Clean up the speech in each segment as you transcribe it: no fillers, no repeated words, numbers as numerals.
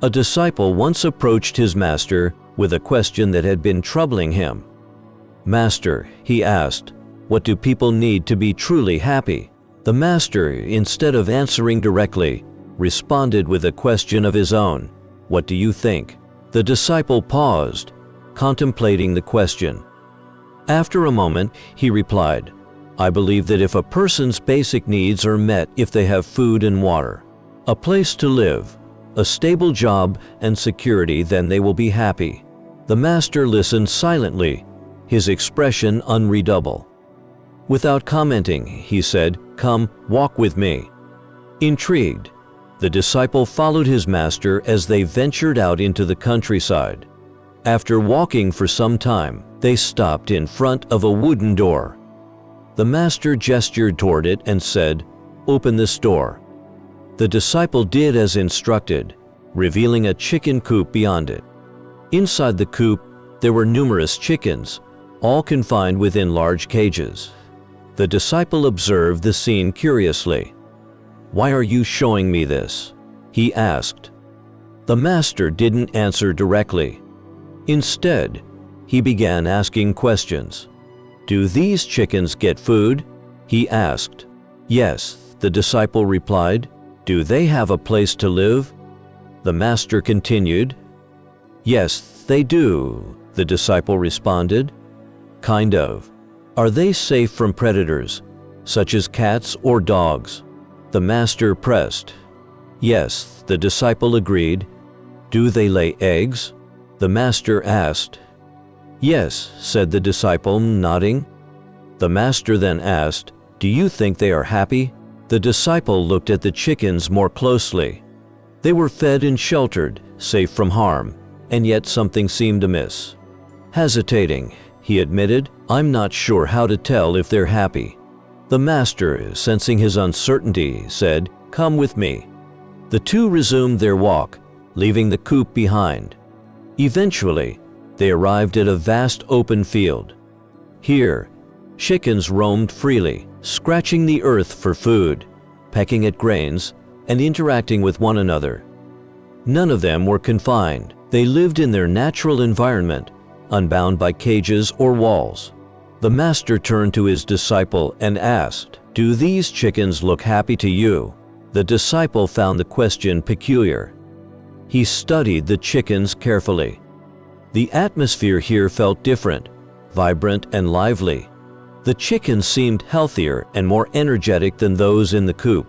A disciple once approached his master with a question that had been troubling him. "Master," he asked, "what do people need to be truly happy?" The master, instead of answering directly, responded with a question of his own. "What do you think?" The disciple paused, contemplating the question. After a moment, he replied, "I believe that if a person's basic needs are met, if they have food and water, a place to live, a stable job and security, then they will be happy." The master listened silently, his expression unreadable. Without commenting, he said, "Come, walk with me." Intrigued, the disciple followed his master as they ventured out into the countryside. After walking for some time, they stopped in front of a wooden door. The master gestured toward it and said, "Open this door." The disciple did as instructed, revealing a chicken coop beyond it. Inside the coop, there were numerous chickens, all confined within large cages. The disciple observed the scene curiously. "Why are you showing me this?" he asked. The master didn't answer directly. Instead, he began asking questions. "Do these chickens get food?" he asked. "Yes," the disciple replied. "Do they have a place to live?" The master continued. "Yes, they do," the disciple responded. "Kind of. Are they safe from predators, such as cats or dogs?" The master pressed. "Yes," the disciple agreed. "Do they lay eggs?" the master asked. "Yes," said the disciple, nodding. The master then asked, "Do you think they are happy?" The disciple looked at the chickens more closely. They were fed and sheltered, safe from harm, and yet something seemed amiss. Hesitating, he admitted, "I'm not sure how to tell if they're happy." The master, sensing his uncertainty, said, "Come with me." The two resumed their walk, leaving the coop behind. Eventually, they arrived at a vast open field. Here, chickens roamed freely, scratching the earth for food, pecking at grains, and interacting with one another. None of them were confined. They lived in their natural environment, unbound by cages or walls. The master turned to his disciple and asked, "Do these chickens look happy to you?" The disciple found the question peculiar. He studied the chickens carefully. The atmosphere here felt different, vibrant and lively. The chickens seemed healthier and more energetic than those in the coop.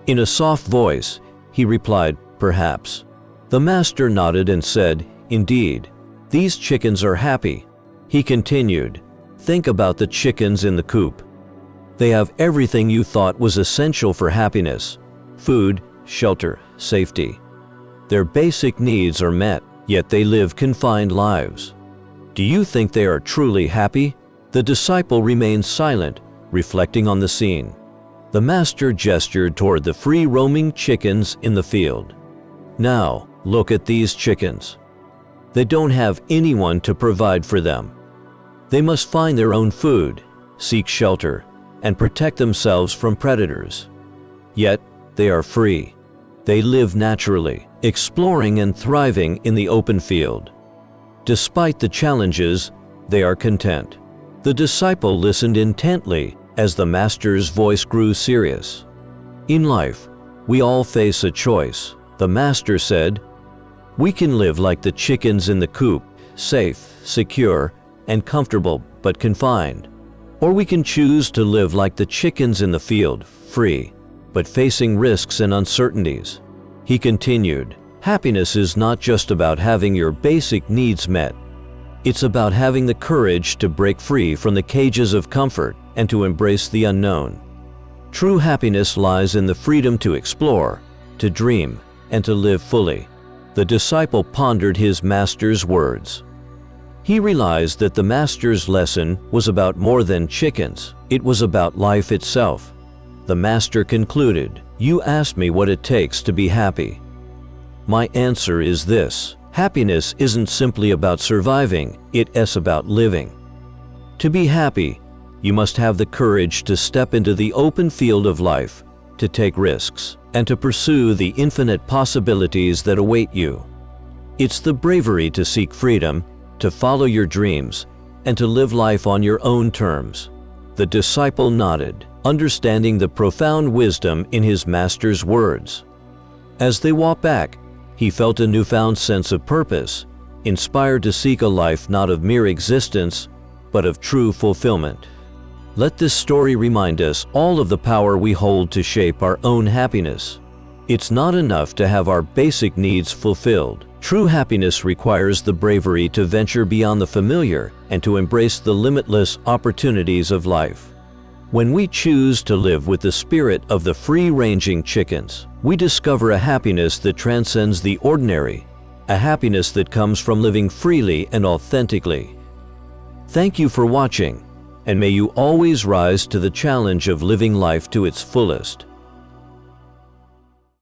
In a soft voice, he replied, "Perhaps." The master nodded and said, "Indeed, these chickens are happy." He continued, "Think about the chickens in the coop. They have everything you thought was essential for happiness: food, shelter, safety. Their basic needs are met, yet they live confined lives. Do you think they are truly happy?" The disciple remained silent, reflecting on the scene. The master gestured toward the free-roaming chickens in the field. "Now, look at these chickens. They don't have anyone to provide for them. They must find their own food, seek shelter, and protect themselves from predators. Yet, they are free. They live naturally, exploring and thriving in the open field. Despite the challenges, they are content." The disciple listened intently as the master's voice grew serious. "In life, we all face a choice," the master said. "We can live like the chickens in the coop, safe, secure, and comfortable, but confined. Or we can choose to live like the chickens in the field, free, but facing risks and uncertainties." He continued, "Happiness is not just about having your basic needs met. It's about having the courage to break free from the cages of comfort and to embrace the unknown. True happiness lies in the freedom to explore, to dream, and to live fully." The disciple pondered his master's words. He realized that the master's lesson was about more than chickens. It was about life itself. The master concluded, "You asked me what it takes to be happy. My answer is this: happiness isn't simply about surviving, it's about living. To be happy, you must have the courage to step into the open field of life, to take risks, and to pursue the infinite possibilities that await you. It's the bravery to seek freedom, to follow your dreams, and to live life on your own terms. The disciple nodded, understanding the profound wisdom in his master's words. As they walked back, he felt a newfound sense of purpose, inspired to seek a life not of mere existence, but of true fulfillment. Let this story remind us all of the power we hold to shape our own happiness. It's not enough to have our basic needs fulfilled. True happiness requires the bravery to venture beyond the familiar and to embrace the limitless opportunities of life. When we choose to live with the spirit of the free-ranging chickens, we discover a happiness that transcends the ordinary, a happiness that comes from living freely and authentically. Thank you for watching, and may you always rise to the challenge of living life to its fullest.